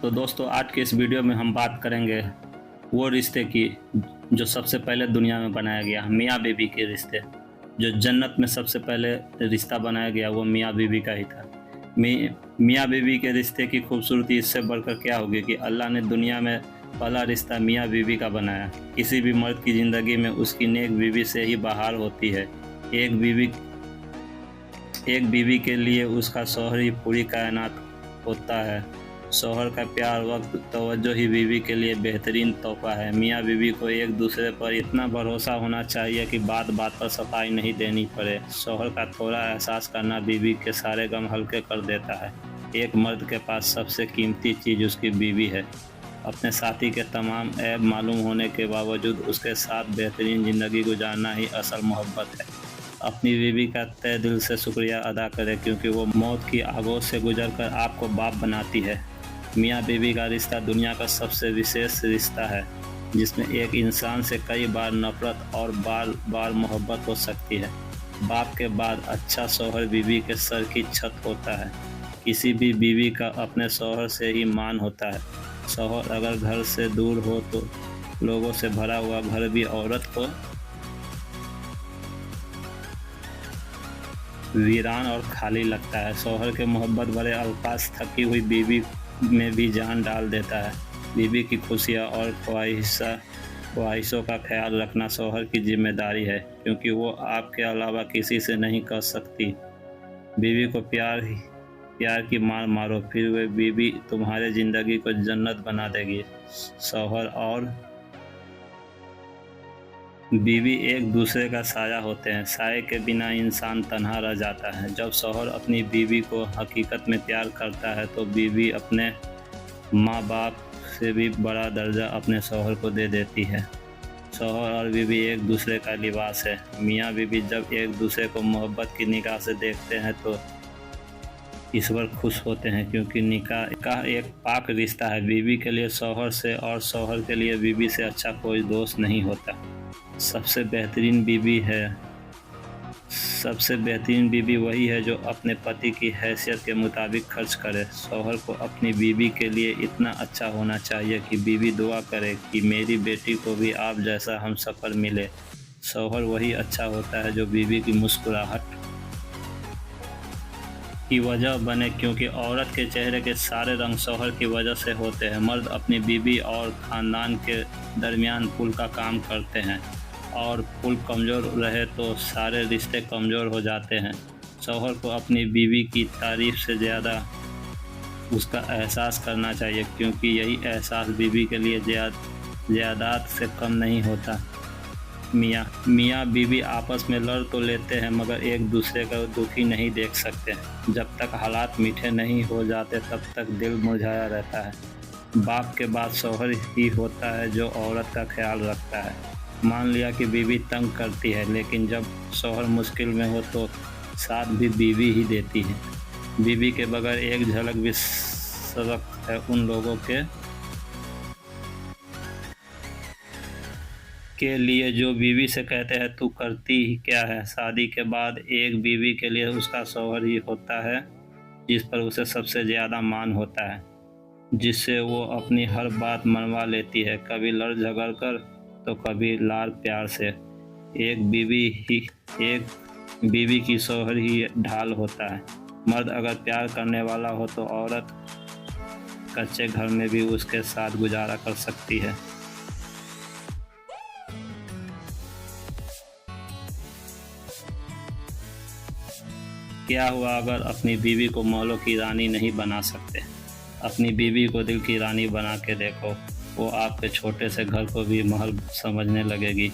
तो दोस्तों आज के इस वीडियो में हम बात करेंगे वो रिश्ते की जो सबसे पहले दुनिया में बनाया गया, मियाँ बीवी के रिश्ते। जो जन्नत में सबसे पहले रिश्ता बनाया गया वो मियाँ बीवी का ही था। मियाँ बीवी के रिश्ते की खूबसूरती इससे बढ़कर क्या होगी कि अल्लाह ने दुनिया में पहला रिश्ता मियाँ बीवी का बनाया। किसी भी मर्द की ज़िंदगी में उसकी नेक बीवी से ही बहार होती है। एक बीवी के लिए उसका शौहर ही पूरी कायनात होता है। शौहर का प्यार, वक्त, तवज्जो ही बीवी के लिए बेहतरीन तोहफा है। मियाँ बीवी को एक दूसरे पर इतना भरोसा होना चाहिए कि बात बात पर सफाई नहीं देनी पड़े। शौहर का थोड़ा एहसास करना बीवी के सारे गम हल्के कर देता है। एक मर्द के पास सबसे कीमती चीज़ उसकी बीवी है। अपने साथी के तमाम ऐब मालूम होने के बावजूद उसके साथ बेहतरीन ज़िंदगी गुजारना ही असल मोहब्बत है। अपनी बीवी का तहे दिल से शुक्रिया अदा करें क्योंकि वो मौत की आगोश से गुजरकर आपको बाप बनाती है। मियाँ बीवी का रिश्ता दुनिया का सबसे विशेष रिश्ता है जिसमें एक इंसान से कई बार नफरत और बार बार मोहब्बत हो सकती है। बाप के बाद अच्छा शौहर बीवी के सर की छत होता है। किसी भी बीवी का अपने शौहर से ही मान होता है। शौहर अगर घर से दूर हो तो लोगों से भरा हुआ घर भी औरत को वीरान और खाली लगता है। शौहर के मोहब्बत भरे अल्फाज थकी हुई बीवी में भी जान डाल देता है। बीवी की खुशियाँ और ख्वाहिशों का ख्याल रखना शौहर की जिम्मेदारी है क्योंकि वो आपके अलावा किसी से नहीं कर सकती। बीवी को प्यार की मार मारो, फिर वे बीवी तुम्हारे ज़िंदगी को जन्नत बना देगी। शौहर और बीवी एक दूसरे का साया होते हैं। साये के बिना इंसान तन्हा रह जाता है। जब शौहर अपनी बीवी को हकीकत में प्यार करता है तो बीवी अपने माँ बाप से भी बड़ा दर्जा अपने शौहर को दे देती है। शौहर और बीवी एक दूसरे का लिबास है। मियाँ बीवी जब एक दूसरे को मोहब्बत की निगाह से देखते हैं तो ईश्वर खुश होते हैं क्योंकि निकाह का एक पाक रिश्ता है। बीवी के लिए शौहर से और शौहर के लिए बीवी से अच्छा कोई दोस्त नहीं होता। सबसे बेहतरीन बीवी वही है जो अपने पति की हैसियत के मुताबिक खर्च करे। शौहर को अपनी बीवी के लिए इतना अच्छा होना चाहिए कि बीवी दुआ करे कि मेरी बेटी को भी आप जैसा हमसफ़र मिले। शौहर वही अच्छा होता है जो बीवी की मुस्कुराहट की वजह बने क्योंकि औरत के चेहरे के सारे रंग शौहर की वजह से होते हैं। मर्द अपनी बीवी और ख़ानदान के दरमियान पुल का काम करते हैं और पुल कमज़ोर रहे तो सारे रिश्ते कमज़ोर हो जाते हैं। शौहर को अपनी बीवी की तारीफ़ से ज़्यादा उसका एहसास करना चाहिए क्योंकि यही एहसास बीवी के लिए ज़्यादात से कम नहीं होता। मियाँ बीवी आपस में लड़ तो लेते हैं मगर एक दूसरे का दुखी नहीं देख सकते। जब तक हालात मीठे नहीं हो जाते तब तक दिल मुरझाया रहता है। बाप के बाद शौहर ही होता है जो औरत का ख्याल रखता है। मान लिया कि बीवी तंग करती है लेकिन जब शौहर मुश्किल में हो तो साथ भी बीवी ही देती है। बीवी के बगैर एक झलक भी सबक है उन लोगों के लिए जो बीवी से कहते हैं तू करती ही क्या है। शादी के बाद एक बीवी के लिए उसका शौहर ही होता है जिस पर उसे सबसे ज़्यादा मान होता है, जिससे वो अपनी हर बात मनवा लेती है, कभी लड़ झगड़ कर तो कभी लाड़ प्यार से। एक बीवी की शौहर ही ढाल होता है। मर्द अगर प्यार करने वाला हो तो औरत कच्चे घर में भी उसके साथ गुजारा कर सकती है। क्या हुआ अगर अपनी बीवी को महलों की रानी नहीं बना सकते? अपनी बीवी को दिल की रानी बना के देखो, वो आपके छोटे से घर को भी महल समझने लगेगी।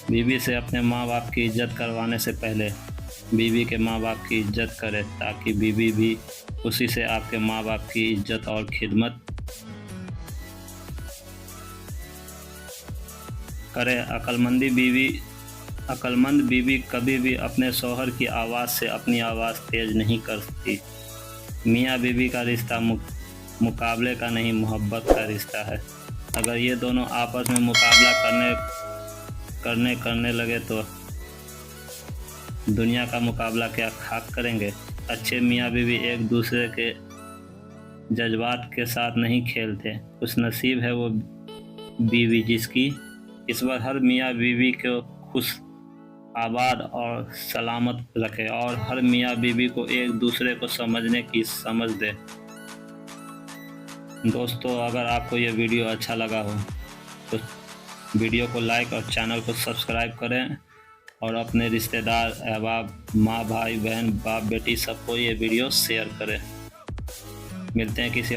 बीवी से अपने माँ बाप की इज्जत करवाने से पहले बीवी के माँ बाप की इज्जत करें ताकि बीवी भी उसी से आपके माँ बाप की इज्जत और खिदमत करे। अक्लमंद बीवी कभी भी अपने शौहर की आवाज़ से अपनी आवाज़ तेज़ नहीं करती। मियाँ बीवी का रिश्ता मुकाबले का नहीं, मोहब्बत का रिश्ता है। अगर ये दोनों आपस में मुकाबला करने लगे तो दुनिया का मुकाबला क्या खाक करेंगे। अच्छे मियाँ बीवी एक दूसरे के जज्बात के साथ नहीं खेलते। खुश नसीब है वो बीवी जिसकी ईश्वर हर मियाँ बीवी को खुश, आबाद और सलामत रखे और हर मियाँ बीवी को एक दूसरे को समझने की समझ दे। दोस्तों, अगर आपको ये वीडियो अच्छा लगा हो तो वीडियो को लाइक और चैनल को सब्सक्राइब करें और अपने रिश्तेदार, अहबाब, माँ, भाई, बहन, बाप, बेटी सबको ये वीडियो शेयर करें। मिलते हैं किसी